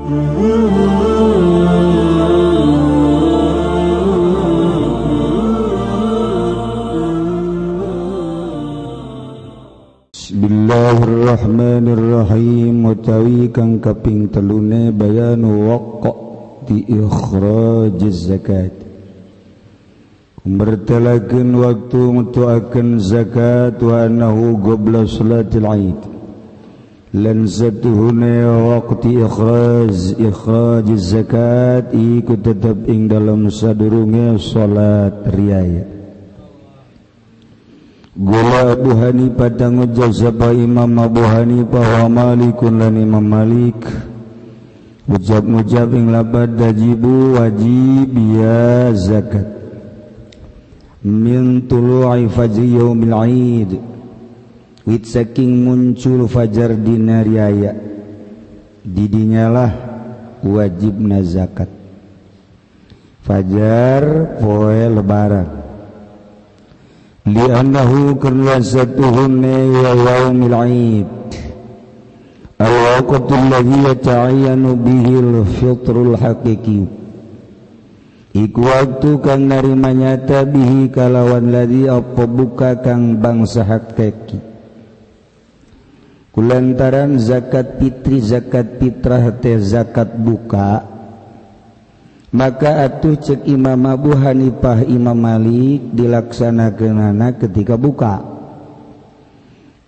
Bismillahirrahmanirrahim. Utawi kang kaping telune bayanu waqti ikhrajiz zakat. Bertelakeun waktu mutuakeun zakat wa annahu qabla salatil Aid. Lan satuhune waqti ikhrajiz zakat iku tetep ing dalam sadurunge salat riyaya. Gula Abu Hanifah tangujab sapa Imam Abu Hanifah wa Malikun lan Imam Malik ucap-ucap ing labad dajibu wajib ya zakat min tulu'i fajri yaumil Aid wit saking muncul fajar dina riyaya didinyalah wajibna zakat fajar poe lebaran li'annahu karna satuhunne yaumil Aid al-waqtul ladzi yata'ayyanu bihil fitrul haqiqi iku waktu kang narima nyata bihi kalawan ladzi apa buka kang bangsa hakiki kulantaran zakat fitri zakat fitrah teh zakat buka maka atuh cek Imam Abu Hanifah Imam Malik dilaksanakeunana ketika buka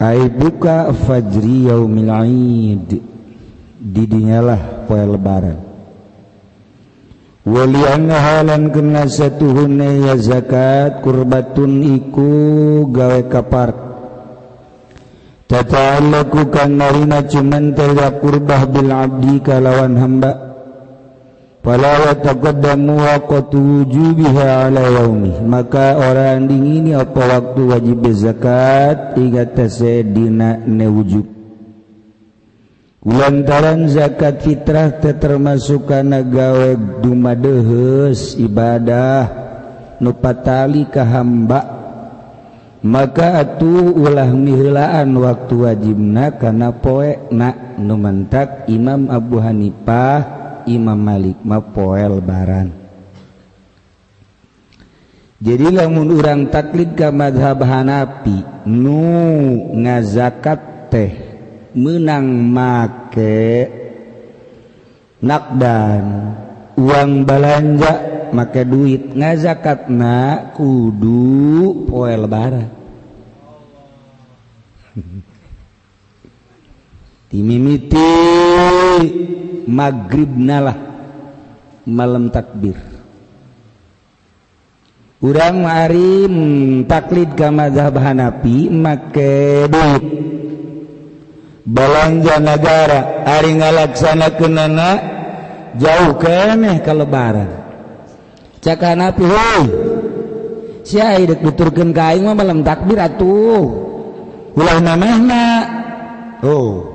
ai buka fajri yaumil Aid didinyalah poe lebaran walianna halan kena satuhunna ya zakat kurbatun iku gawe kapar tata'allaqu kan narina cuman taya kurbah bil abdi kalawan hamba fala yataqaddamu waqtu wujubiha ala yaumi maka orang dingini apa waktu wajib zakat igatase dina ne wujub kulantaran zakat fitrah teh termasuk kana gawe dumadeheus ibadah nu patali ka hamba maka atuh ulah miheulaan waktu wajibna kana poe na nu mentak Imam Abu Hanifah Imam Malik mah poe lebaran. Jadi lamun urang taklid ka mazhab Hanafi nu ngazakat teh meunang make nakdan uang belanja make duit ngazakatna kudu poe lebaran. Timimiti maghribna lah malam takbir urang mari taklid ka mazhab Hanafi make duit belanja negara ari ngalaksanakeunana jauh keneh ka lebaran cak Hanafi heuh sia dek duturkeun ka aing mah malam takbir atuh ulah namehna oh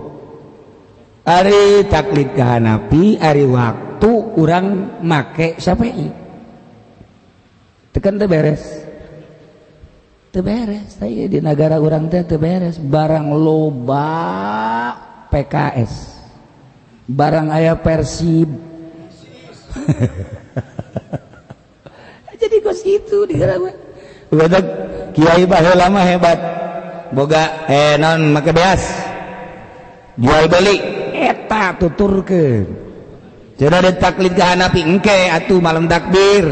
ari taklid ka Hanafi ari waktu urang make Syafi'i tekan teu beres saya di negara urang teh teu beres barang loba PKS barang aya Persib jadi kos itu di negara badak kiai baheula mah hebat boga non make beas jual beli eta tuturkeun cenah ada taklid ka Hanafi engke atuh malam takbir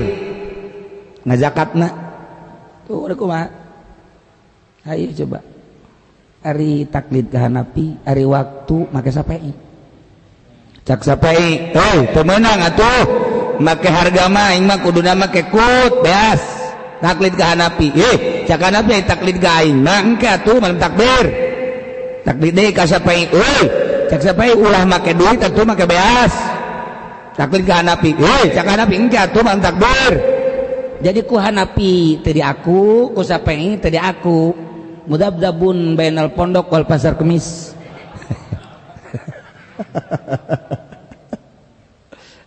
ngazakatna tuh udah kumaha ayo coba ari taklid ka Hanafi ari waktu make Syafi'i cak Syafi'i teu meunang atuh make harga mah aing mah kuduna make kut beas taklid ka Hanafi cak Hanafi taklid ka aing mah engke atuh malam takbir taklid deui ka Syafi'i cak Syafi'i ulah make duit atuh make beas taklid ka Hanafi cak Hanafi engke atuh malam takbir jadi ku Hanafi teu di aku ku Syafi'i teu di aku mudabdabun bainal pondok wal pasar kemis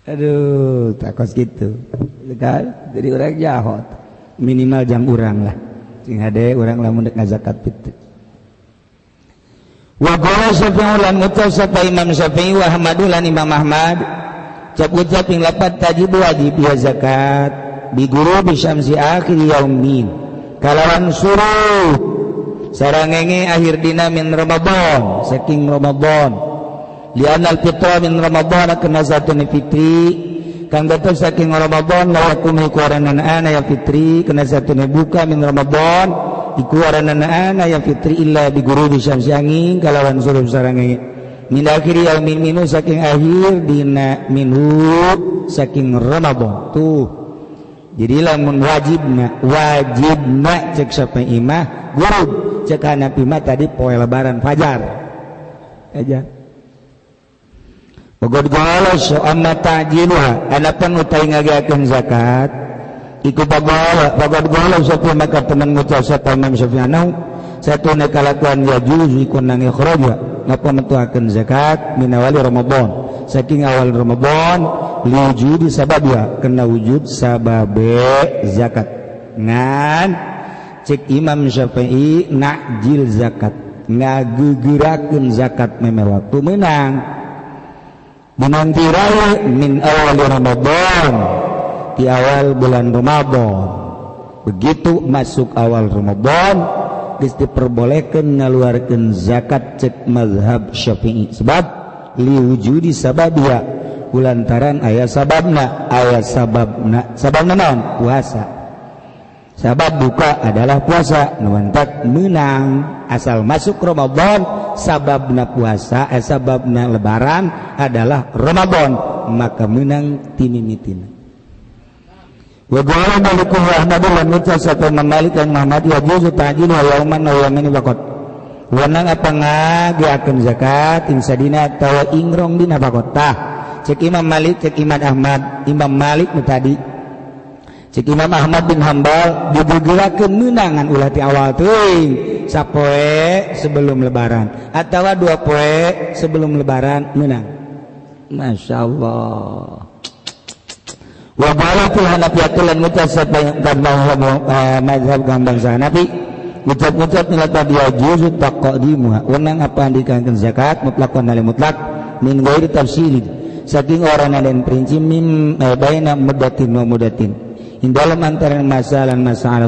aduh takos gitu kan jadi orang jahot minimal jam urang lah sing hade urang lamun dek ngazakat fitri wa qala Syafi'i lan ngucap sapa Imam Syafi'i wa Ahmad lan Imam Ahmad cap ucap ing lapat tajib wajib ya zakat bi ghurubi syamsi akhir yaumin kalawan suruh sarangenge akhir dina min Ramadan saking Ramadan li'anal fitra min Ramadan kana satune fitri kang datang saking Ramadan la yakunu quranan ana ya fitri kana satune buka min Ramadan iku quranan ana ya fitri illa bi ghurubi syamsi angin kalawan suruh sarangenge min akhir yaumin minu saking akhir dina minhu saking Ramadan tuh jadi lamun wajibna cek Syafi'i mah gurub cek Hanafi mah tadi poe lebaran fajar aja pokok galau so amma ta'jiluha anapan utai ngagiakeun zakat iku pokok galau sapa maka teman ngucap sapa Imam Syafi'i satu kalakuan ya juzu iku nang ikhraja ngapa metuakeun zakat min awali Ramadan saking awal Ramadan liwujudi sababnya kena wujud sababe zakat ngan cek Imam Syafi'i nakjil zakat ngagegerakeun zakat meme waktu menang binantiraya min awal Ramadan di awal bulan Ramadan begitu masuk awal Ramadan geus diperbolehkeun ngaluarkeun zakat cek mazhab Syafi'i sebab liwujudi sababnya kulantaran aya sababna naon puasa sabab buka adalah puasa nuantak menang asal masuk Ramadan sababna puasa sababna lebaran adalah Ramadan maka menang timimitina wa qala Malikun Ahmad lan ngucap sapa Malik dan Muhammad ya juzu ta'jil wa yauman wa yaumin waqt wanang apa ngagiakeun zakat ing sadina tawa ingrong dina bakota cek Imam Malik cek Imam Malik nu tadi cek Imam Ahmad bin Hambal dibugirakeun meunangan ulah ti awal teuing sapoe sebelum lebaran atawa 2 poe sebelum lebaran meunang masyaallah wa baratul Hanafiyatul lan ngucap sapa mazhab gambang Hanafi ucap-ucap nilata dia juzu taqdimuha wenang apa andikakeun zakat mutlaqan al mutlaq min ghairi tafsilin saking orana dan perinci min baina muddatin wa muddatin in dalam antara masalah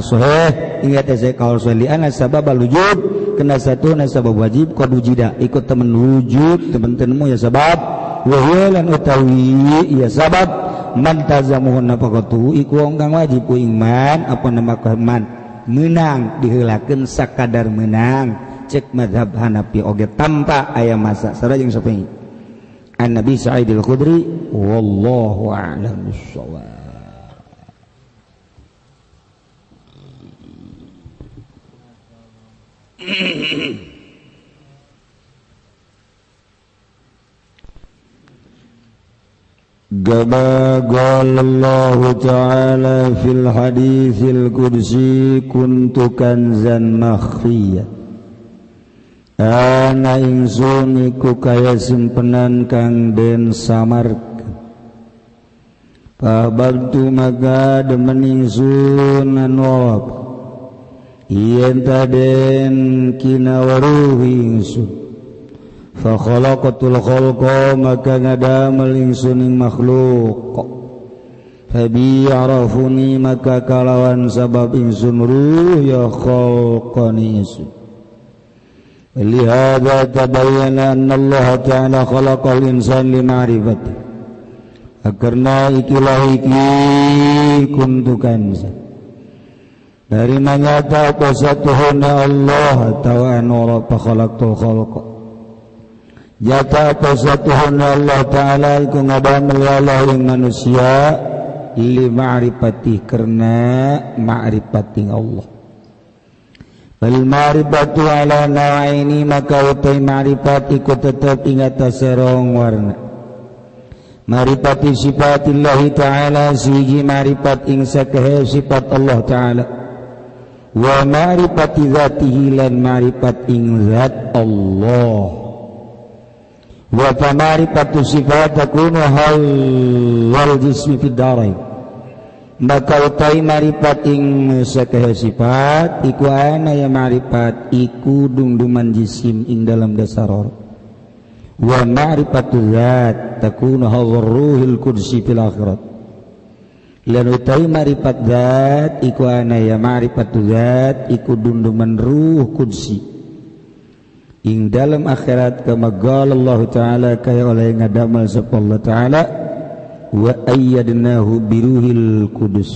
sahih ingat saya kaul sahih ana sabab wujud kena satu sabab wajib qad wujida ikut temen wujud temen-temenmu ya sabab wa huwa lan utawi ya sabab man tazamuhun nafaqatu iku wong kang wajib ku iman apa nama keman menang diheulakeun sakadar menang cek mazhab Hanafi oge tanpa aya masa sareng Syafi'i an Nabi Sa'id al-Khudri wallahu a'lam bissawab Gaba qala Allah ta'ala fil haditsil qudsi kuntu kanzan makhfiyah ana ingsun iku kaya simpenan kang den samarkeun pabantu maka demen ingsun anwab yen taden kinawaruh ingsun fa khalaqatul khalqa maka ngadamel ingsun ing makhluk fa bi arafuni maka kalawan sabab ingsun ruh ya khalqani ingsun lihada tabayyana anna Allah ta'ala khalaqal insan li ma'rifati akarna ikilah iki kuntu kanza dari manyata apa satuhuna Allah ta'ala fa khalaqtul khalqa jata pasatuhun Allah Ta'ala iku ngadamel Allah ing manusia li ma'rifati karena ma'rifati Allah bal ma'rifatu ala nawaini maka utai ma'rifati ku tetap ingat serong warna ma'rifati sifatillahi Ta'ala siji ma'rifat ing sakehe sifat Allah Ta'ala wa ma'rifati zatihi lan ma'rifat ing zat Allah wa tamarifatu sifat takunu hal wal jismi fid darain maka utai maripat ing sakehe sifat iku ana ya maripat iku dungduman jisim ing dalam dasar roh wa ma'rifatul zat takunu hawruhil qudsi fil akhirat lan utai marifat zat iku ana ya ma'rifatul zat iku dungduman ruh qudsi ing dalam akhirat kama qala Allah taala kaya oleh ngadamal sapa Allah taala wa ayyadnahu biruhil qudus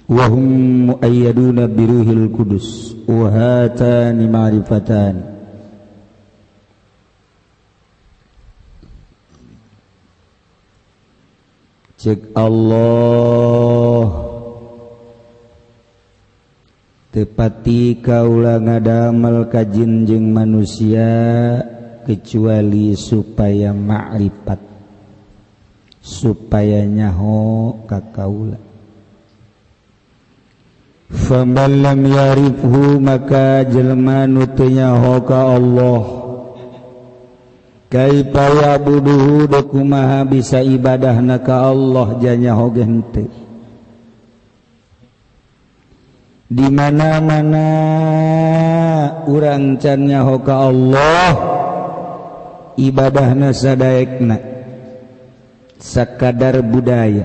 wa hum muayyaduna biruhil qudus wa hatani ma'rifatan cek Allah tepati kaula ngadamal kajin jeung manusia kecuali supaya ma'rifat supaya nyaho ka kaula faman lam yarifhu maka jelema nu teu nyaho ka Allah kaifa yabuduhu da kumaha bisa ibadahna ka Allah janyaho ge henteu di mana-mana urang can nyaho ka Allah ibadahna sadaekna sakadar budaya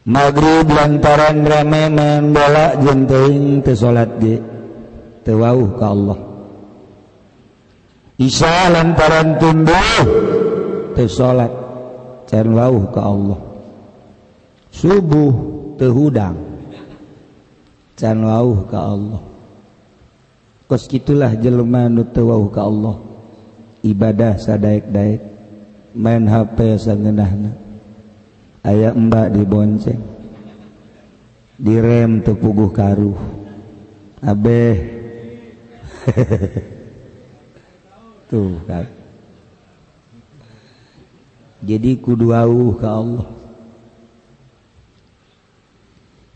maghrib lantaran rame main bola jeung teuing teu salat ge teu wauh ka Allah isya lantaran tunduh teu salat can wauh ka Allah subuh teu hudang can wauh ka Allah kos kitulah jelema nu teu wauh ka Allah ibadah sadaek-daek main HP sangeunahna aya mbak dibonceng direm teu puguh karuh abeh tuh kan jadi kudu wauh ka Allah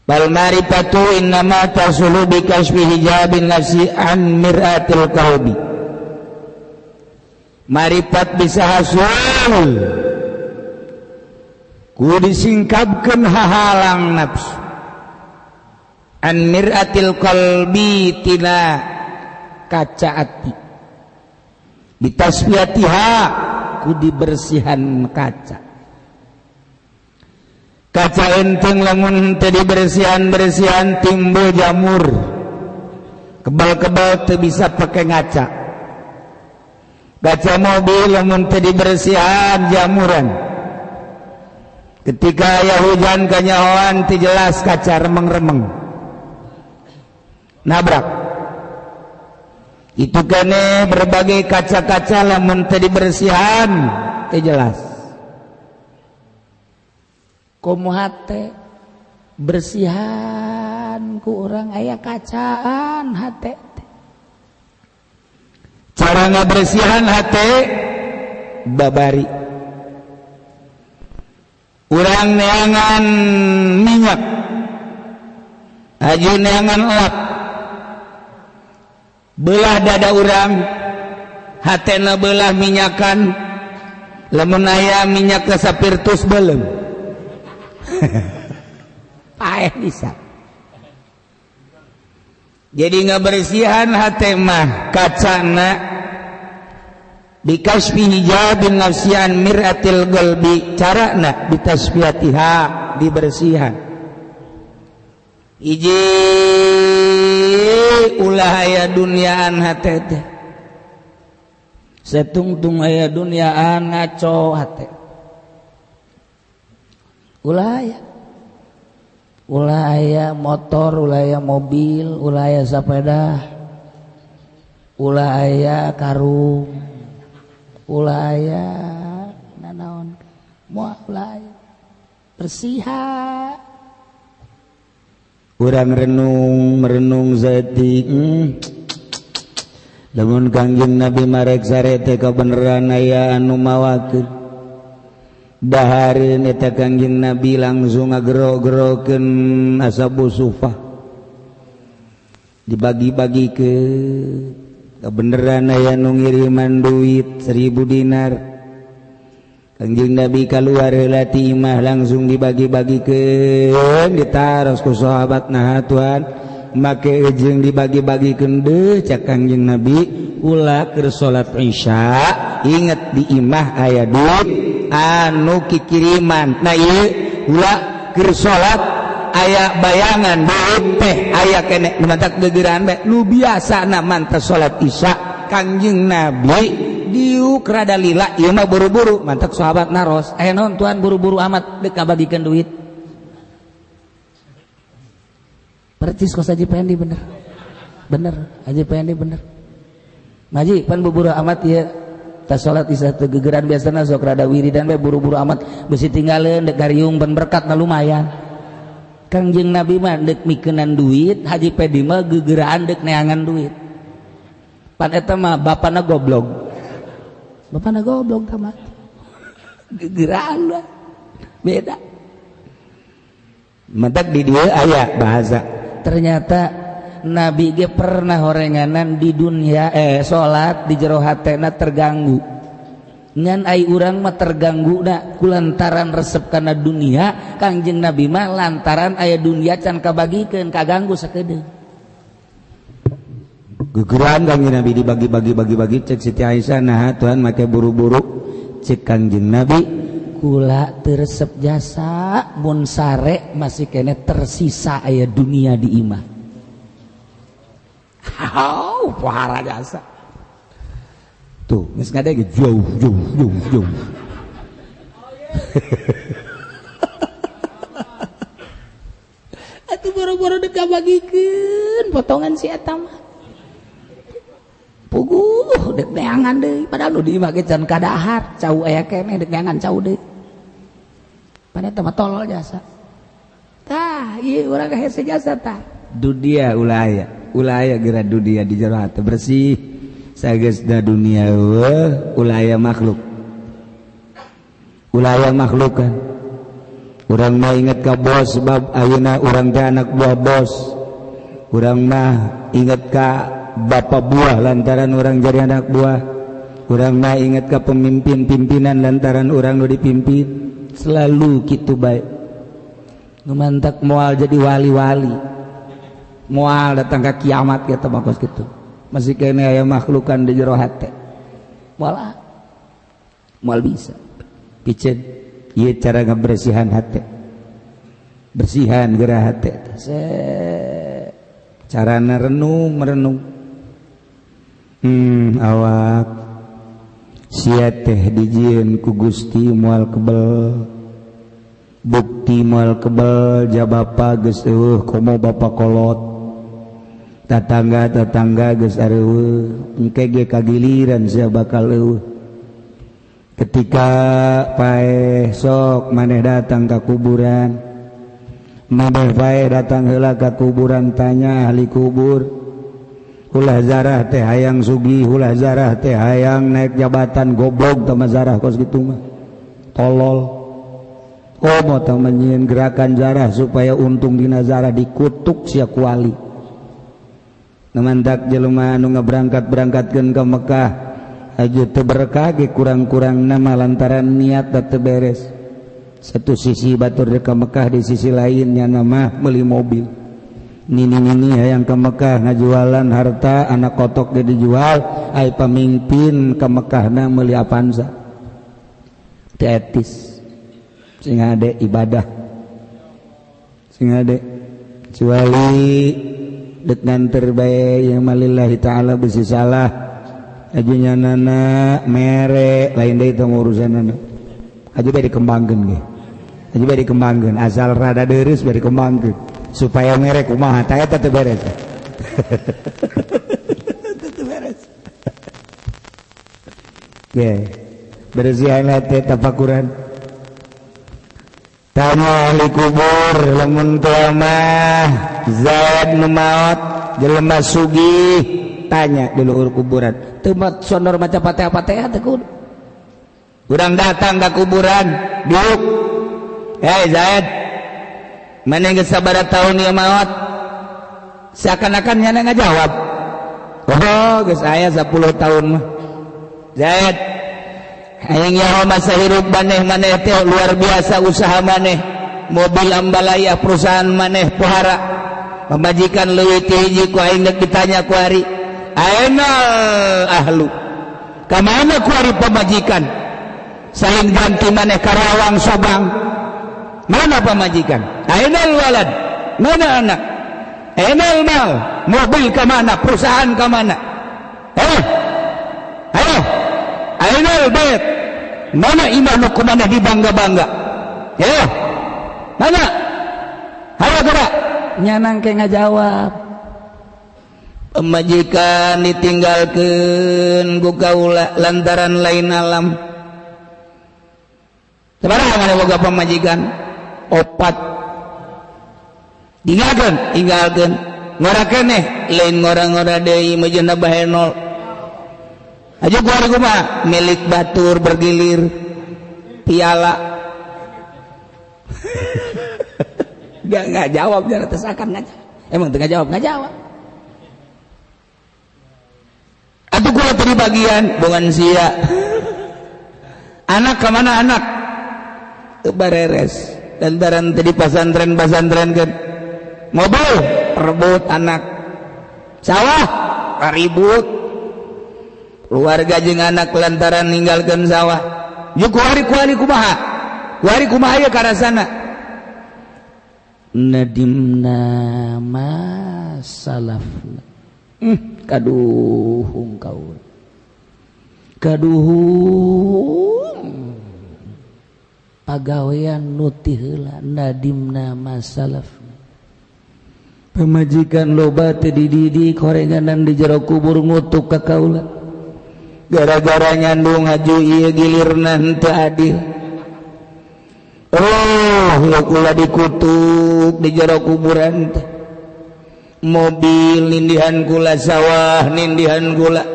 bal marifatu innama tasulu bi kasfi hijabin nafsi an mir'atil qalbi marifat bisa hasil ku disingkapkeun hahalang nafsu an mir'atil qalbi tina kaca ati bitasfiyatiha ku dibersihan kaca enteng lamun teu dibersihan timbul jamur kebal-kebal teu bisa pake ngaca kaca mobil lamun teu dibersihan jamuran ketika aya hujan kanyahoan teu jelas kaca remeng-remeng nabrak itu kene berbagai kaca-kaca lamun teu dibersihan teu jelas kumaha teh bersihan ku urang aya kacaan hate cara ngabersihan hate babari urang neangan minyak aju neangan elak belah dada urang hatena belah minyakan lamun aya minyak kasapirtus beuleum paeh bisa jadi ngabersihan hate mah kacana bikasfi hijabin nafsian mir'atil qalbi carana bitasfiyatiha dibersihan iji ulah aya dunyaan hate teh setungtung aya dunyaan ngaco hate ulah aya motor ulah aya mobil ulah aya sepeda ulah aya karung ulah aya nanaon moal ulah aya bersihan urang merenung zati lamun Kangjeng Nabi marek sarete kabeneran aya anu mawakeun bahareun eta Kangjeng Nabi langsung ngagero-gerokeun ashabu sufah dibagi-bagi ke kebeneran aya nu ngiriman duit 1000 dinar Kangjeng Nabi keluar heula ti imah langsung dibagi-bagikeun ditaros ku sahabatna Tuhan make jeung dibagi-bagikeun deui cak Kangjeng Nabi ulah keur salat Isya inget di imah aya duit anu kikiriman nah ieu ulah keur salat aya bayangan duit teh aya keneh mantak gegeran bae nu biasana mantep salat Isya Kangjeng Nabi diuk rada lila ieu mah buru-buru mantak sahabat naros naon tuan buru-buru amat deuk kabagikeun duit percis kos Haji Pendi bener Haji Pendi bener ngaji pan buru-buru amat ieu tas salat Isya teu gegeran biasana sok rada wiridan bae buru-buru amat beusi tinggalin dek gariung ban berkat na lumayan Kangjeng Nabi mah deuk mikeunan duit Haji Pendi mah gegeraan deuk neangan duit pan eta mah bapana goblok tamat gegeraan lah beda mentak di dia aya bahasa ternyata Nabi ge pernah horenganan di dunia salat di jero hatena terganggu ngan ai urang mah terganggu da kulantaran resep kana dunia Kangjeng Nabi mah lantaran aya dunia can kabagikeun kaganggu sakedeung gegeran Kangjeng Nabi dibagi-bagi cek Siti Aisyah nah Tuhan make buru-buru cek Kangjeng Nabi kula teu resep jasa mun sare masih kene tersisa aya dunia di imah pahara jasa tuh geus ngadege jauh atuh boro-boro deuk kabagikeun potongan si eta mah puguh dek neangan deui padahal nu di imah ge can kadahar cau aya keneh dek neangan cau deui pan eta mah tolol jasa tah ieu urang hese jasa tah dunia ulah aya geura dunia di jero hate bersih sageusna dunia ulah aya makhluk kan urang mah inget ka bos sebab ayeuna urang teh anak buah bos urang mah inget ka bapak buah lantaran orang jadi anak buah orang mah ingat ke pimpinan lantaran orang nu dipimpin selalu gitu baik nu mantak moal jadi wali-wali moal datang ke kiamat kita bakos gitu masih kene aya makhlukan di jero hate moal bisa piceun ieu cara ngabersihan hate bersihan geura hate carana merenung awak sia teh dijieun ku Gusti moal kebel bukti moal kebel jabapa geus eueuh komo bapa kolot tatangga geus areueuh engke ge kagiliran sia bakal eueuh ketika pae sok maneh datang ka kuburan maneh pae datang heula ka kuburan tanya ahli kubur ulah zarah teh hayang sugih ulah zarah teh hayang naik jabatan goblok tama zarah kos gitu mah tolol komo tah nyieun gerakan zarah supaya untung dina zarah dikutuk sia kuali namantak jelema anu ngaberangkat-berangkatkeun ka Mekah aju teu berkah ge kurang-kurangna mah lantaran niat teu beres satu sisi batur ka Mekah di sisi lainnya nama meuli mobil nini hayang ke Mekah ngajualan harta anak kotok dia dijual ai pamimpin ke Mekahna meuli Avanza teu etis sing ade ibadah sing ade kecuali dek nganter bae yang malillahi taala bisi salah ajunya nana mere lain deui teh urusanana aju bae dikembangkeun ge aju bae dikembangkeun asal rada deureus bae dikembangkeun supaya merek kumaha tah eta teu beres teu beres ge bersihan hati tafakuran tanya ahli kubur lamun teu mah zat nu maot jelema sugih tanya di luhur kuburan teu sondor maca Fatihah teh kudu urang datang ka kuburan diuk hei Zaid mana geus sabaraha taun ieu maot seakan-akan nya ngajawab oh geus aya 10 tahun mah Zaid hayang nyaho masa hirup maneh teh luar biasa usaha maneh mobil ambalaya perusahaan maneh pohara pamajikan leuwih ti hiji ku aing deuk ditanya ku ari ainal ahlu kamana ku ari pamajikan saling ganti maneh karawang sobang mana pamajikan ainal walad mana anak ainal mal mobil kamana perusahaan kamana ayo ainal bait mana imah nu kumana dibangga-bangga ya mana ayo gerak nyanang ke ngajawab pemajikan ditinggalkeun ku kaula lantaran lain alam sabaraha mana boga pemajikan opat tinggalkeun ngora keneh lain ngora-ngora deui mejeuna bahenol aja gua kumaha milik batur bergilir piala nggak jawab jangan tesakan nggak emang tengah jawab nggak jawab atau gua tadi bagian bongan sia anak kemana anak bareres lantaran tadi pasantren kan mobil rebut anak sawah ribut keluarga jeung anak lantaran ninggalkeun sawah yuk kuari kumaha ya karasana nadimna masalafna kaduhung kaul pagawean nuti heula nadimna masalafna pamajikan loba teu dididik horenganan di jero kubur ngutuk ka kaula gara-gara nyandung haju ieu gilirna henteu adil kula dikutuk di jero kuburan teh mobil nindihan kula sawah nindihan kula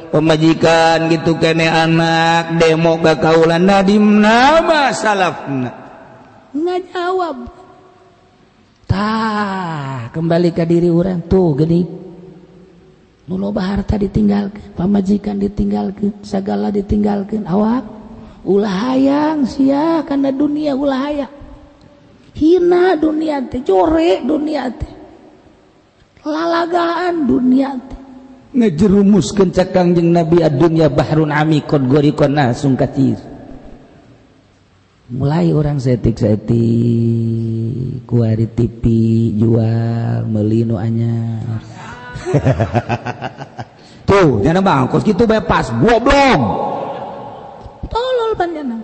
pemajikan gitu kene anak demo ka kaula nadimna masalafna ngajawab tah kembali ke diri urang tuh geuning nu loba harta ditinggalkeun pamajikan ditinggalkeun sagala ditinggalkeun awak ulah hayang sia kana dunia ulah hayang hina dunia teh core dunia teh lalagaan dunia teh ngejerumuskeun cak Kangjeng Nabi ad-dunya bahrun amikun gorikon nasung kacir mulai orang setik-setik kuari TV jual meuli nu anyar tuh jangan bang kos gitu bebas goblok tolol panjang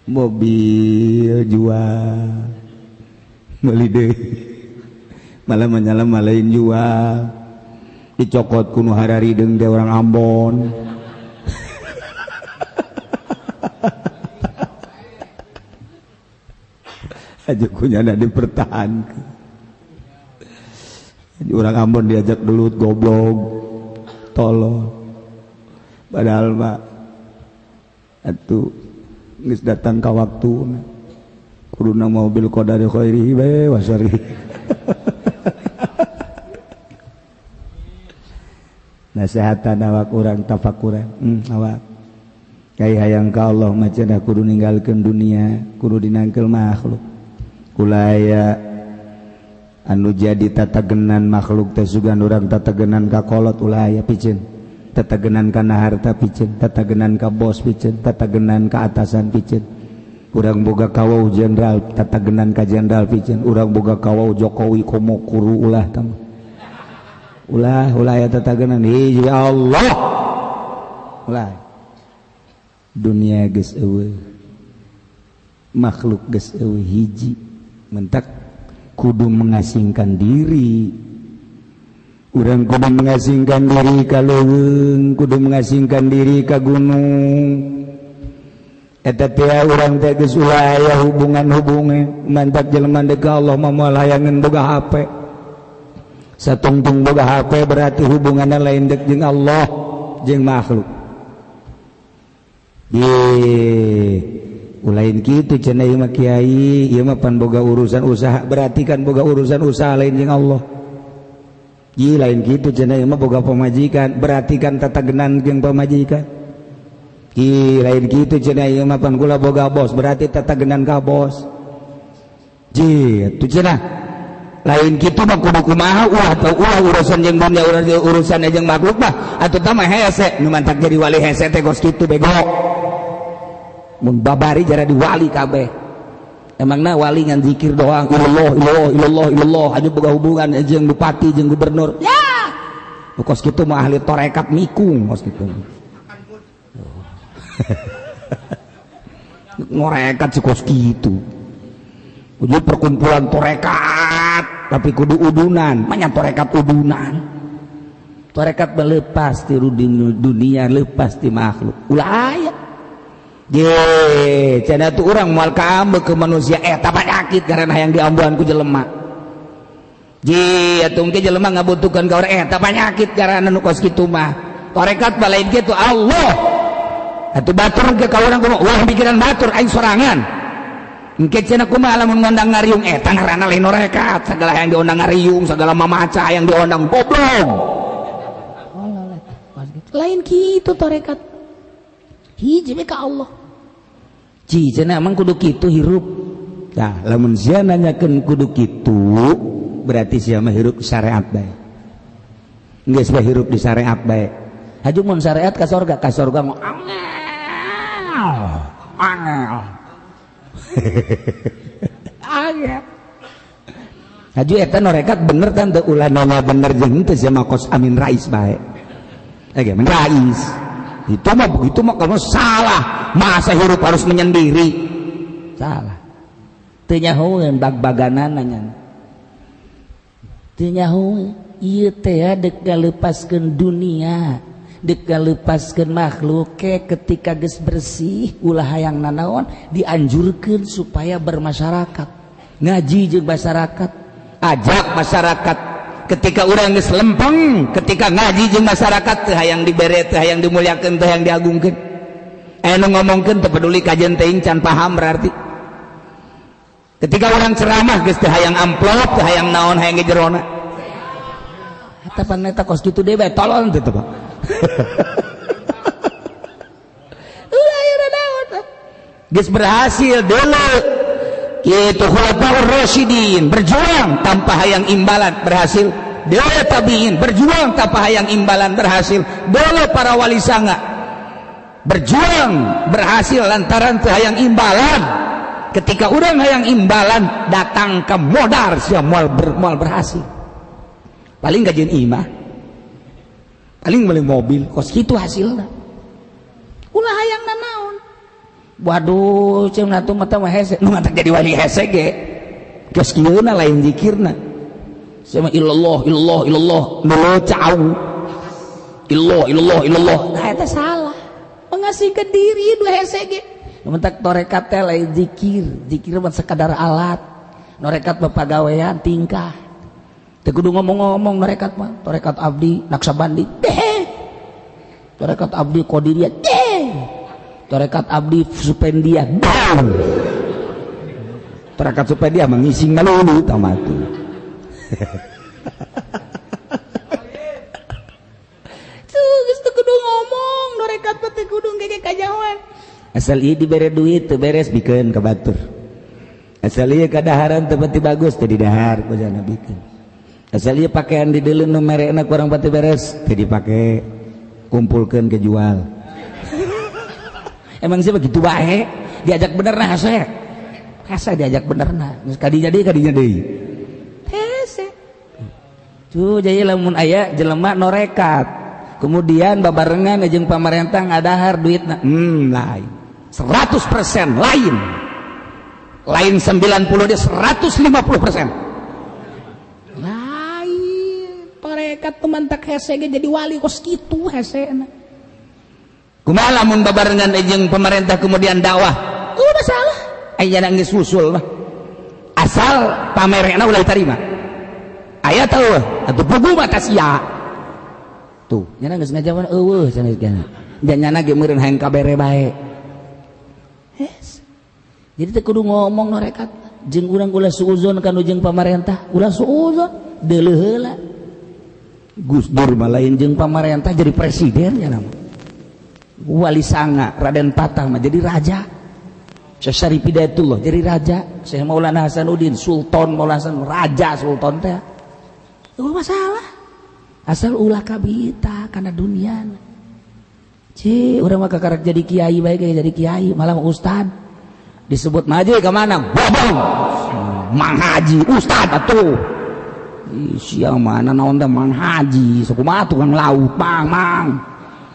mobil jual meuli deui malah menyala malain jual dicokot kuno harari deung teh orang Ambon aja kunyana dipertahankan orang Ambon diajak dulu goblok tolol padahal mah atuh geus datang ka waktuna kuduna mobil qadari khairi we wasari nasihatan awak urang tafakuran awak kai hayang ka Allah mah cenah kudu ninggalkeun dunia kudu dinangkel makhluk kulaya anu jadi tatagenan makhluk teh sugan urang tatagenan ka kolot ulah aya piceun tatagenan kana harta piceun tatagenan ka bos piceun tatagenan ka atasan piceun urang boga kawau jenderal tatagenan ka jenderal piceun urang boga kawau Jokowi komo kuru ulah tama ulah aya tatagenan hiji Allah ulah dunia geus eueuh makhluk geus eueuh hiji mentak kudu mengasingkan diri urang kudu mengasingkan diri ka leuweung kudu mengasingkan diri ka gunung eta teh urang teh geus ulah aya hubungan mantak jelema deuk ka Allah mah moal hayangeun boga HP satungtung boga HP berarti hubunganna lain deuk jeung Allah jeung makhluk lain gitu cenah ieu mah kiai ieu mah pan boga urusan usaha berarti kan boga urusan usaha lain jeung Allah lain gitu cenah mah boga pamajikan berarti kan tata genan jeung pamajikan lain gitu cenah ieu mah pan kula boga bos berarti tata genan ka bos itu cenah lain gitu mah kudu kumaha atau urusan jeung dunia urusan jeung makhluk mah atuh tah mah hese nu mantak jadi wali hese teh gos kitu bego mun babari jara di wali kabeh emangna wali ngan zikir doang illallah hanya boga hubungan jeung bupati jeung gubernur ya kos kitu mah ahli torekat mikung kos kitu ngorekat si kos kitu kudu perkumpulan torekat tapi kudu udunan manya torekat udunan torekat melepas ti dunia lepas ti makhluk ulah aya cenah tuh urang moal kaambeuk ke manusia eta penyakit karena hayang diambuhan ku jelema atuh ge jelema ngabutuhkeun ka urang eta penyakit karena nu kos kitu mah torekat balain kitu Allah atuh batur ge ka urang kumaha ulah pikiran batur aing sorangan engke cenah kumaha lamun ngondang ngariung eta ngaranna lain torekat segala hayang diondang ngariung segala mamaca hayang diondang goblok lain kitu torekat hiji ka Allah cenah emang kudu kitu hirup nah lamun sia nanyakeun kudu kitu berarti sia mah hirup syariat bae geus bae hirup di syariat bae haju mun syariat ka sorga mah angel angel haju eta norekat bener kan teu ulah nanya bener jeung teu sia mah kos Amin Rais bae Amin Rais itu mah kamu salah masa hirup harus menyendiri salah teu nyahoeun bag-baganana nya teu nyahoeun ieu teh dek ngalepaskeun dunia dek ngalepaskeun makhluk ketika geus bersih ulah hayang nanaon dianjurkeun supaya bermasyarakat ngaji jeung masyarakat ajak masyarakat ketika urang geus lempeng ketika ngaji jeung masyarakat teu hayang dibere teu hayang dimuliakeun teu hayang diagungkeun anu ngomongkeun teu peduli kajen teuing can paham berarti ketika urang ceramah geus teu hayang amplop teu hayang naon hayang jerona eta pan eta kos kitu deui bae tolol teh Pak ulah aya naon geus berhasil deuleu itu khulafaur rasyidin berjuang tanpa hayang imbalan berhasil dewa tabiin berjuang tanpa hayang imbalan berhasil dewa para wali sanga berjuang berhasil lantaran teu hayang imbalan ketika urang hayang imbalan datang ke modar sia moal berhasil paling gajian imah paling beli mobil kos kitu hasilna ulah hayang nanaon waduh cenah tuh mata mah hese nu ngatak jadi wali hese ge geus kieuna lain zikirna sama illallah nu cau illallah nah eta salah mengasihkeun diri dua hese ge mentak torekat teh lain zikir mah sekadar alat norekat mah pagawean tingkah teu kudu ngomong-ngomong norekat mah torekat abdi Naksabandi torekat abdi Qadiriyah torekat abdi Supendia torekat Supendia mengising melulu tamatu tuh geus teu kudu ngomong torekat teh kudu ngege kajawan asal ieu dibere duit teu beres bikeun ka batur asal ieu kadaharan teu pati bagus teu didahar ku jana bikeun asal ieu pakaian di deuleu nu merekna kurang pati beres teu dipake kumpulkeun ke jual emang sih begitu baik diajak bener nah hese diajak bener nah kadinya deui hese tuh jadi lamun aya jelema norekat kemudian babarengan jeung pamarentah ngadahar duitna lain 100% lain 90 dia 150% lain torekat teman tak hese jadi wali kos kitu hesena kumaha lamun babarengan jeung pemerintah kemudian dakwah masalah aya nangis usul mah asal pamerena ulah diterima aya tahu atuh pugu mata sia tuh nyana geus ngajawan eueuh cenah kana dan nyana ge meureun hayang kabere bae yes jadi teh kudu ngomong norekat jeung urang ulah suuzon kanu jeung pamarentah ulah suuzon deuleu heula Gus Dur malain jeung pamarentah jadi presiden ya nama. Wali Sanga Raden Patah mah jadi raja. Syekh Syarif Hidayatullah jadi raja. Syekh Maulana Hasanuddin Sultan Maulana Hasan raja sultan teh. Itu masalah. Asal ulah kabita kana dunia. Ci urang mah kakarek jadi kiai bae jadi kiai malah ustad. Disebut maji ke mana? Bobong. Mang Haji ustad atuh. Siang mana naon teh Mang Haji sakumaha tukang lauk mang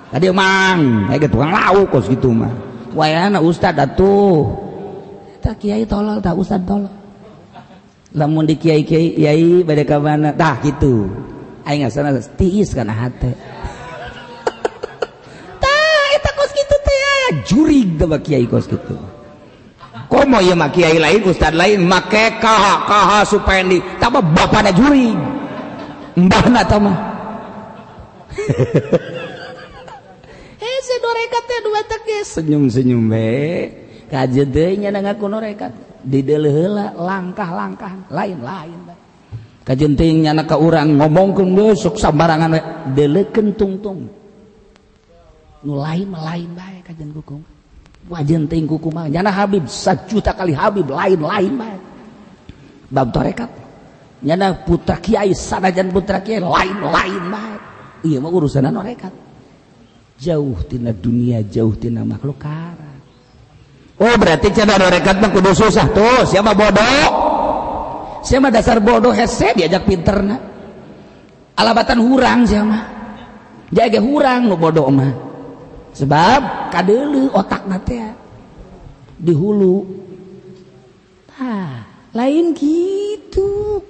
tadi mang tukang lauk kos gitu mah wayana ustad atuh eta kiai tolol tah ustad tolol lamun di kiai bade ka mana tah kitu aing ngasana tiis kana hate tah eta kos kitu teh jurig teh kiai kos kitu komo ieu mah kiai lain ustad lain make kaha supendi tambah bapana jurig mbahna tah mah si norekat teh dua teh senyum-senyum be kaje deui nya ngaku norekat di deuleu heula langkah-langkah lain-lain kajeun teuing nya ka urang ngomongkeun geus sok sambarangan we deuleukeun tungtung nu lain mah lain bae kajeun kuku wajen teuing kuku mah nyana Habib 1 juta kali Habib lain-lain bae bab tarekat nyana putra kiai sanajan putra kiai lain-lain bae ieu mah urusanna tarekat jauh tina dunia jauh tina makhluk kara. Oh berarti cenah tarekat mah kudu susah tuh siapa bodoh siapa dasar bodoh hese diajak pinterna alabatan hurang siapa jaga hurang nu bodoh mah sebab kadeuleu otakna teh di hulu lain gitu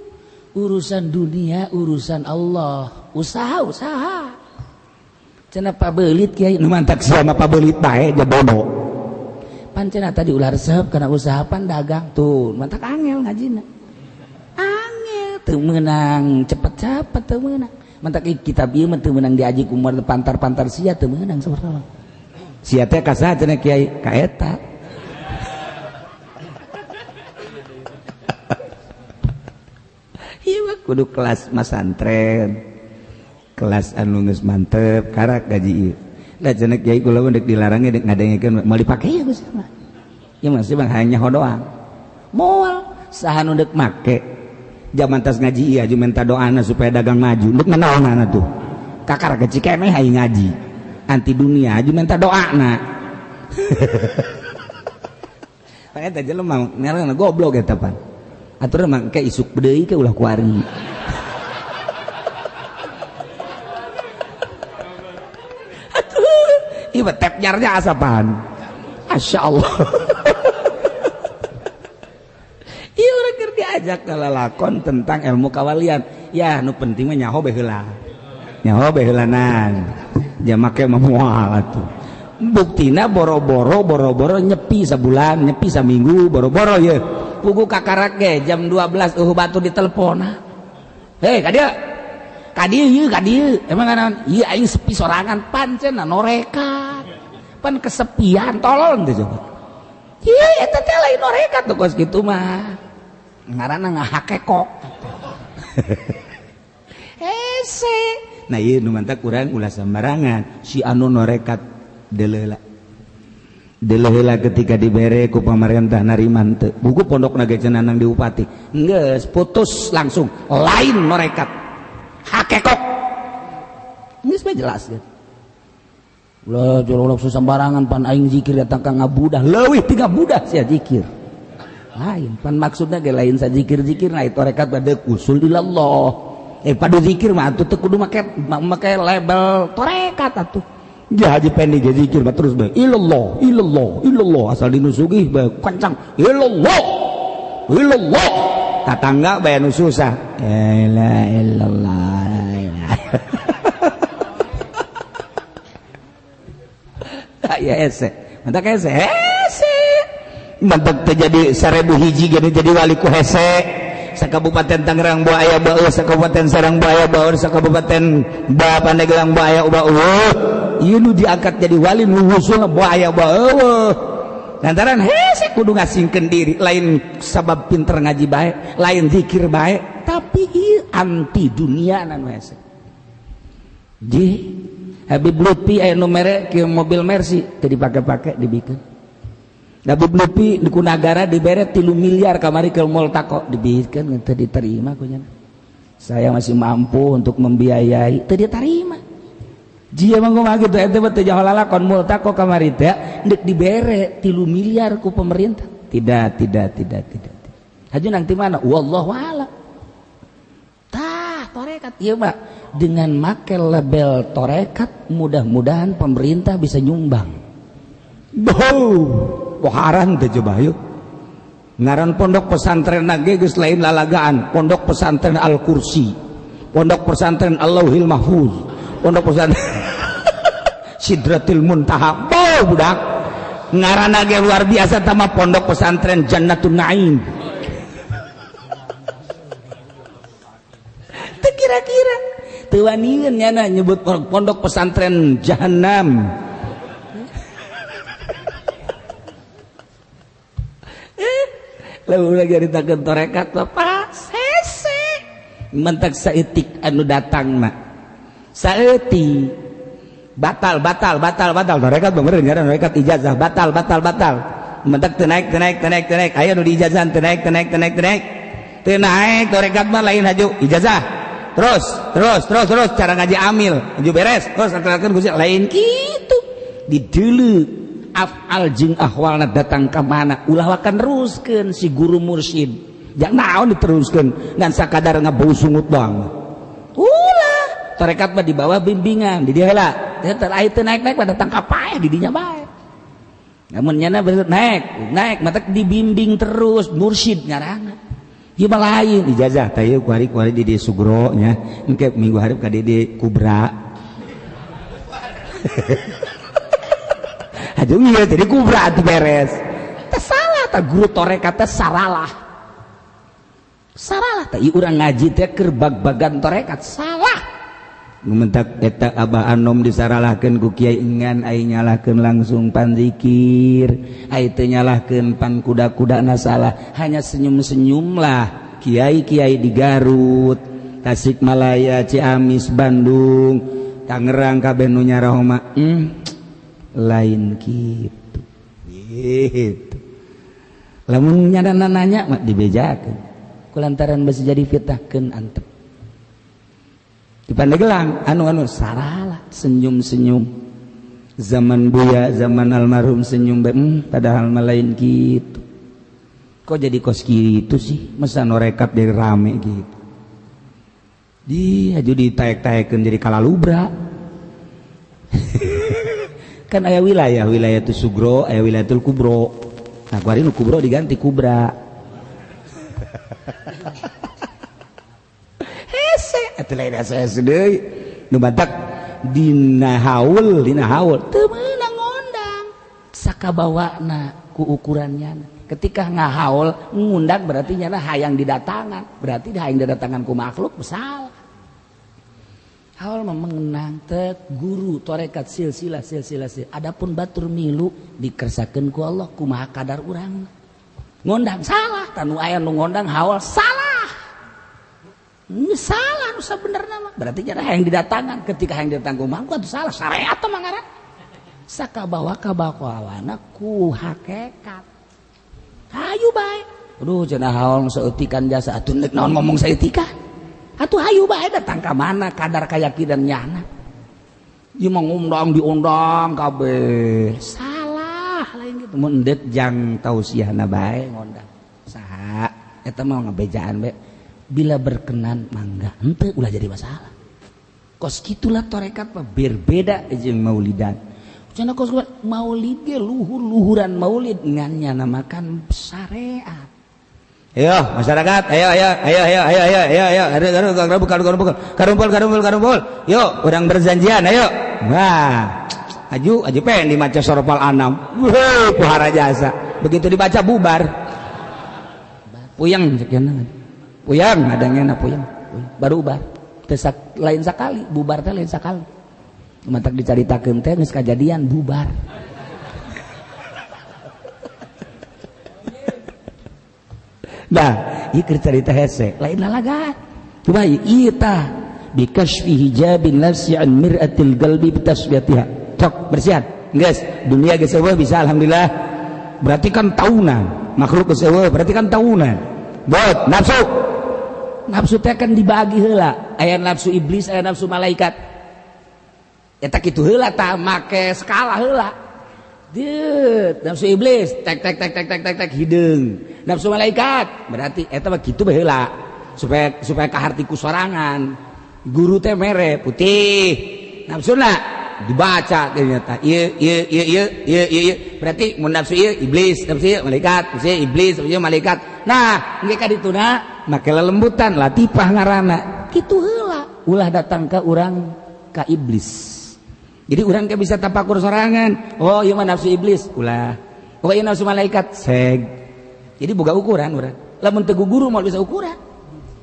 urusan dunia urusan Allah usaha cenah pabelit kiai nu mantak sia mah pabelit bae jeung bodoh pan cenah tadi ulah resep kana usaha pan dagang tuh mantak angel ngajina angel teu meunang cepet-cepet teu meunang mantak kitab ieu mah teu meunang diaji ku umur pantar-pantar sia teu meunang sabarana sia teh ka saha cenah kiai ka eta ieu kudu kelas masantren kelas anu geus mantep karak gaji ieu da cenah kiai kula mah deuk dilarang deuk ngadengekeun mau dipake ya Gus mah ieu mah sih bang hanya doang moal saha nu deuk make zaman tas ngaji ieu aju minta doana supaya dagang maju deuk naonana tuh kakarak kecik keneh aing ngaji anti dunia aju minta doana pan eta jelema ngaranna goblok eta pan atur mah ke isuk deui ke ulah kuari ieu tep nyarnya asapan Masya Allah ieu urang keur diajak lalakon tentang ilmu kawalian ya nu penting mah nyaho bae heulanan ja make mah moal atuh buktina boro-boro nyepi sabulan nyepi saminggu boro-boro ye pugu kakarak ge jam 12 batu ditelepon hei kadieu emang naon ieu aing sepi sorangan pancen norekat pan kesepian tolong teh coba ieu eta teh lain norekat tuh kos kitu mah ngaranna ngahakekok hese nah ieu nu mantak urang ulah sambarangan si anu norekat deuleuh ketika dibere ku pamarentah nariman teu buku pondokna ge cenah nang diupati geus putus langsung lain norekat hakekok geus bae jelas ya ulah jorok susambarangan pan aing zikir datang ka ngabudah leuwih ti ngabudah sia zikir lain pan maksudna ge lain sa zikir-zikir nah itu tarekat bade usul ilallah padu zikir mah atuh teu kudu make label tarekat atuh ya haji pendek zikir mah terus bae ilallah asal dinusugih bae kencang ilallah tatangga bae nu susah la illallah ya ese mantak hese mantak terjadi 1000 hiji gini jadi wali ku hese sakabupaten Tangerang Buaya Bau sakabupaten Sarang Buaya Bau sakabupaten Pandeglang Buaya Bau ieu nu diangkat jadi wali nu husul Buaya Bau lantaran hese kudu ngasingkeun diri lain sabab pinter ngaji bae lain zikir bae tapi ieu anti dunia anu hese Ji Habib Lutfi aya nu mere ke mobil Mercy teu dipake-pake dibikin. Habib Lutfi di Kunagara dibere 3 miliar kamari ke mall tako dibikin teu diterima ku nya. Saya masih mampu untuk membiayai teu diterima. Jia mah kumaha kitu eta teh jaho lalakon mall tako kamari teh deuk dibere 3 miliar ku pemerintah. Tidak. Haju nang ti mana? Wallahu a'lam. Tah, torekat ieu mah dengan make label torekat mudah-mudahan pemerintah bisa nyumbang. Poharan teh coba yuk. Ngaran pondok pesantren ge geus lain lalagaan, pondok pesantren Al-Kursi, pondok pesantren Allahil Mahfuz, pondok pesantren Sidratil Muntaha. Budak ngaranna ge luar biasa tama pondok pesantren Jannatun Naim. Teu kira-kira teu wanian nyana nyebut pondok pesantren Jahannam. Lalu lagi ditakeun torekat Bapak sese mentak saeutik anu datangna saeuti batal torekat bener ngaran torekat ijazah batal mentak teu naik aya nu di ijazah teu naik torekat mah lain haju ijazah terus cara ngaji amil haju beres terus akan Gusti lain kitu dideuleu afal jeung ahwalna datang ka mana ulah wakan teruskeun si guru mursyid jang naon diteruskeun ngan sakadar ngabau sungut doang ulah tarekat mah di bawah bimbingan di dieu heula teh aya teu naik pada datang ka pae di dinya bae namun nyana naik mata dibimbing terus mursyid ngaranna ieu mah lain ijazah teh ieu kuari di dieu Sugro nya engke minggu hareup ka di Kubra aduh iya jadi kubra atuh beres teh salah tah guru torekat teh salah tah ieu urang ngaji teh keur bag-bagan torekat salah nu mentak eta Abah Anom disaralahkeun ku Kiai Engan ai nyalahkeun langsung pan zikir ai teu nyalahkeun pan kuda-kudana salah hanya senyum-senyum lah kiai-kiai di Garut Tasikmalaya Ciamis Bandung Tangerang kabeh nu nyaraho mah lain gitu lamun nyadana nanya mak dibejakeun kulantaran bisi jadi fitnahkeun antep di Pandeglang anu sarala senyum zaman Buya zaman almarhum senyum padahal mah lain gitu kok jadi kos gitu sih masa norekat dari rame gitu di aju ditaek-taekeun jadi kalalubra kan aya wilayah itu Sugro aya wilayatul Kubro nah kuari nu Kubro diganti Kubra hese atuh lain hese deui nu batak dina haul teu meunang ngondang sakabawana ku ukurannya ketika ngahaul ngundang berarti nyana hayang didatangan berarti hayang didatangan ku makhluk salah haul mengenang guru torekat silsilah adapun batur milu dikersakeun ku Allah kumaha kadar urang ngondang salah tanu aya nu ngondang haul salah ini salah nu sabenerna mah berarti nya hayang didatangan ketika hayang didatangan ku makhluk atuh salah syariat mah ngaran sakabawa kabawawana ku hakikat hayu bae aduh cenah haul saeutikan jasa atuh neuk naon ngomong saeutikan atuh hayu bae datang ka mana kadar keyakinan nyana ieu mah ngundang diundang kabeh salah lain gitu mun deuk jang tausiahna bae ngundang saha eta mah ngabejaan bae bila berkenan mangga henteu ulah jadi masalah kos kitulah torekat mah berbeda jeung maulidan cenah kos maulid ge luhur-luhuran maulid ngan namakan syariat. Ayo masyarakat, ayo, karumpul. Yuk, urang berjanjian, ayo. Wah, aju pengen dimaca sorpal anam. Wah, puhara jasa. Begitu dibaca bubar. Puyang sekian. Puyang, adanya puyang. Baru bubar. Lain sekali, bubar teh lain sekali. Matak dicaritakeun teh geus kajadian bubar. Nah, ieu keur carita hese, lain lalagan. Coba ieu tah bikashfi hijabin nafsi an mir'atil qalbi bitasbiyatiha. Cok bersihan guys, dunia geus eueuh bisa alhamdulillah. Berarti kan tahunan, makhluk geus eueuh berarti kan tahunan. Buat nafsu teh kan dibagi heula, aya nafsu iblis, aya nafsu malaikat. Eta kitu heula tah make skala heula. Deut, nafsu iblis tek hideung. Nafsu malaikat berarti eta mah kitu bae heula. Supaya kahartiku sorangan. Guru teh mere putih. Nafsuna dibaca ternyata. Ieu. Berarti mun nafsu ieu iblis, nafsu ieu malaikat, nafsu ieu iblis, nafsu ieu malaikat. Nah, engke ka dituna make lelembutan latifah ngaranna. Kitu heula. Ulah datang ka urang ka iblis. Jadi urang teh bisa tapakur sorangan. Oh, ieu mah nafsu iblis, ulah. Oh, ieu nafsu malaikat, seg. Jadi boga ukuran urang. Lamun teu guru moal bisa ukuran.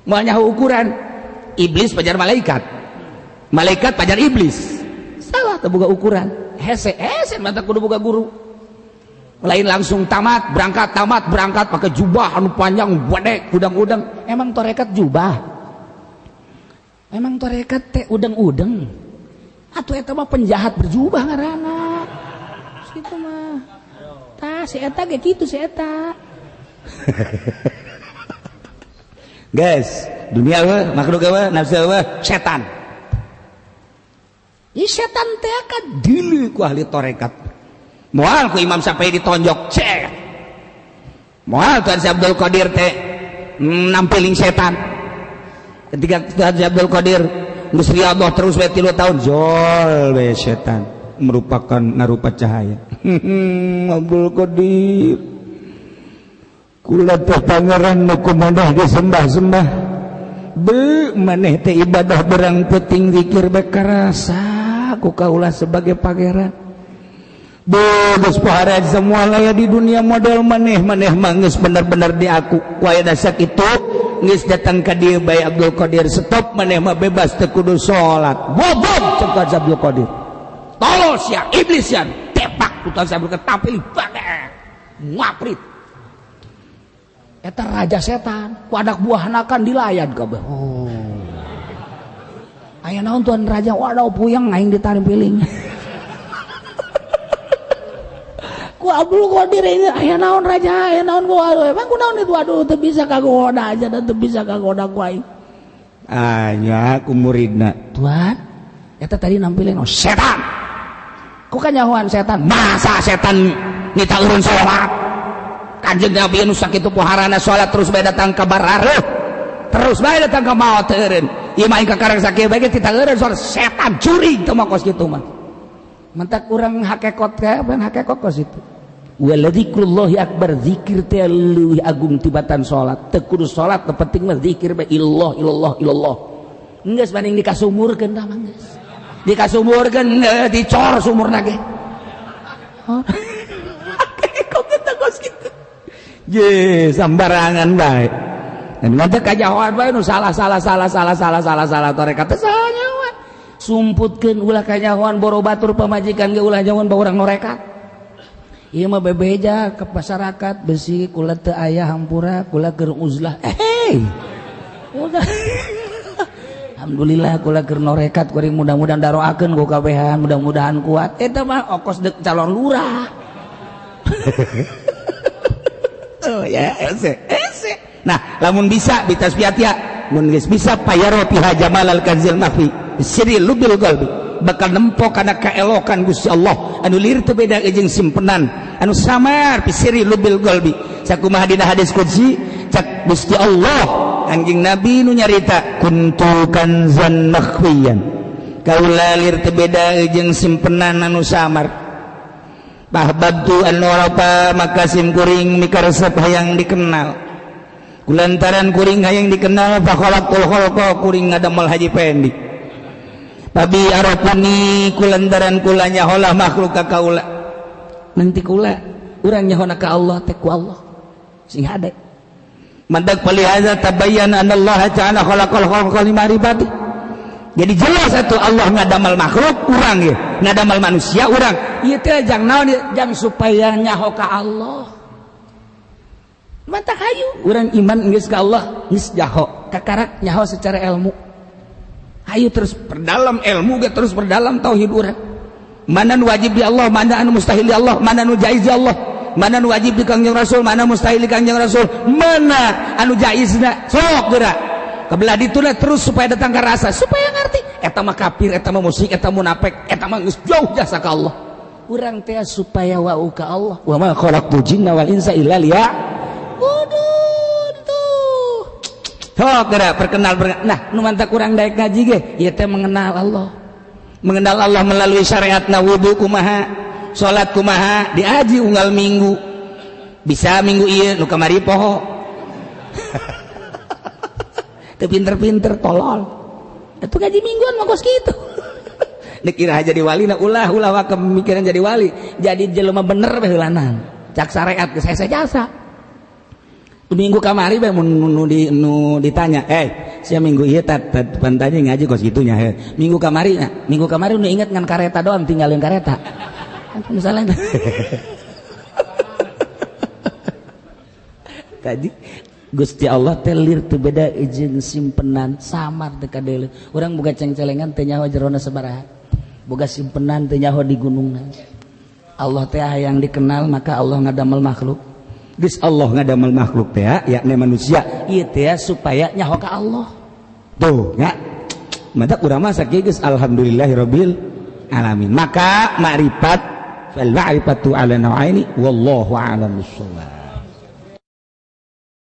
Moal nyaho ukuran. Iblis pajar malaikat. Malaikat pajar iblis. Salah teu boga ukuran. Hese mata kudu boga guru. Lain langsung tamat berangkat pakai jubah anu panjang gede udang-udang. Emang torekat jubah? Emang torekat teh udang-udang? Atuh eta mah penjahat berjubah ngaranna. Situ mah. Tah si eta ge kitu si eta. Guys, dunia we, makhluk we, nafsu we, setan. Ieu setan teh kan deuleu ku ahli tarekat. Moal ku Imam Syafi'i ditonjok, cek. Moal Tuan Si Abdul Qadir teh nampiling setan. Ketika Tuan Si Abdul Qadir geus riyadhah terus we 3 tahun, jol we setan merupakan narupa cahaya. Abdul Qadir kula teh pangeran nu kumaha disembah-sembah. Be maneh teh ibadah berang penting zikir bekarasa ku kaula sebagai pangeran. Geus pohara semua laya di dunia model maneh mah geus bener-bener di aku. Ku aya dasa kitu geus datang ka dieu bae Abdul Qadir stop maneh mah bebas teu kudu salat. Bobog cek Abdul Qadir. Tolos ya iblis ya tepak ku Abdul Qadir tampil banget. Ngaprit. Eta raja setan, ku anak buahna kan dilayan kabeh. Oh. Aya naon tuan raja, waduh puyeng aing ditampiling. Ku Abdul Qadir ini aya naon raja, aya naon gua. Emang ku naon itu aduh teu bisa kagoda aja dan teu bisa kagoda ku aing. Anya ku muridna. Tuan, eta tadi nampilin setan. Ku kan nyahoan setan. Masa setan nita urun salat? Kanjeng Nabi nu sakitu poharana salat terus bae datang ka barareuh. Terus bae datang ka maot teureun. Ieu mah ka karang sakieu bae tita eureun soal setan curi teu mah kos kitu mah. Mentak urang hakekot ka ban hakekot kos itu. Waladzikrullahi akbar, zikir teh leuwih agung tibatan salat. Teu kudu salat, teu penting mah zikir bae illallah. Geus banding dikasumurkeun tah mah geus. Dikasumurkeun dicor sumurna ge. Hakekot teh kos kitu. Ye sambarangan bae. Dan nanti kajahoan bae nu salah tarekat teh salah nyahoan. Sumputkeun ulah kajahoan boro batur pamajikan ge ulah nyahoan bae urang norekat. Ieu mah bebeja ke masyarakat besi kula teu aya hampura kula keur uzlah. Udah. Alhamdulillah kula keur norekat kuring mudah-mudahan daroakeun ku kabehan mudah-mudahan kuat. Eta mah ongkos dek calon lurah. Oh ya, ese. Nah, lamun bisa bitasbiatia, mun geus bisa payaro piha jamalal kanzil mafi. Siri lubil qalbi. Bakal nempo kana kaelokan Gusti Allah anu lir teu beda jeung simpenan anu samar pisiri lubil qalbi. Sakumaha dina hadis qudsi cak Gusti Allah anjing Nabi nu nyarita kuntu kanzan makhfiyan. Kaula lir teu beda jeung simpenan anu samar. Bahbabtu an-nurafa makasim kuring mikaresep hayang dikenal. Kulantaran kuring hayang dikenal fakhalaqul khalqa kuring ngadamel haji pendi. Babi arafuni kulantaran kula nyahola makhluk ka kaula. Nanti kula urang nyahona ka Allah teh ku Allah. Sing hade. Madak palihaza tabayyana anna Allah ta'ala khalaqal khalqa limaribati. Jadi jelas itu Allah ngadamal makhluk urang ya, ngadamal manusia urang. Ieu teh jang naon jang supaya nyaho ka Allah. Mata hayu urang iman geus ka Allah, geus nyaho. Kakarak nyaho secara ilmu. Ayo terus perdalam ilmu ge terus perdalam tauhid urang. Mana nu wajib di Allah, mana anu mustahil di Allah, mana nu jaiz di Allah, mana nu wajib di Kangjeng Rasul, mana mustahil di Kangjeng Rasul, mana anu jaizna. Sok geura. Kebelah dituna terus supaya datang ke rasa, supaya ngerti eta mah kafir, eta mah musyrik, eta munafik, eta mah geus jauh jasa ka Allah. Urang teh supaya wa'u ka Allah. Wa ma khalaqtul jinna wal insa illa liya'budun tuh. Sok geura perkenal. Nah, nu mantak urang daek ngaji ge, ieu teh mengenal Allah. Mengenal Allah melalui syariatna wudu kumaha, salat kumaha, diaji unggal minggu. Bisa minggu ieu nu kamari poho. Teu pinter-pinter tolol. Itu ngaji mingguan mah kos kitu. Dikira jadi wali na ulah wa kemikiran jadi wali. Jadi jelema bener bae heulanan. Cak syariat geus hese jasa. Minggu kamari bae nu ditanya, sia minggu ieu pantanya ngaji kos kitunya he. Minggu kamari nu inget ngan kareta doang tinggalin kareta. Misalnya tadi Gusti Allah telir teu beda jeung simpenan samar teu kadeuleu. Urang boga cengcelengan teu nyaho jerona sabaraha. Boga simpenan teu nyaho di gunungna. Allah teh hayang dikenal maka Allah ngadamel makhluk. Geus Allah ngadamel makhluk teh yakni manusia ieu teh supaya nyaho ka Allah. Tuh nya. Mata urang mah sakieu geus alhamdulillahirabbil alamin. Maka ma'rifat fal ma'rifatu ala nau'aini wallahu a'lam bissawab.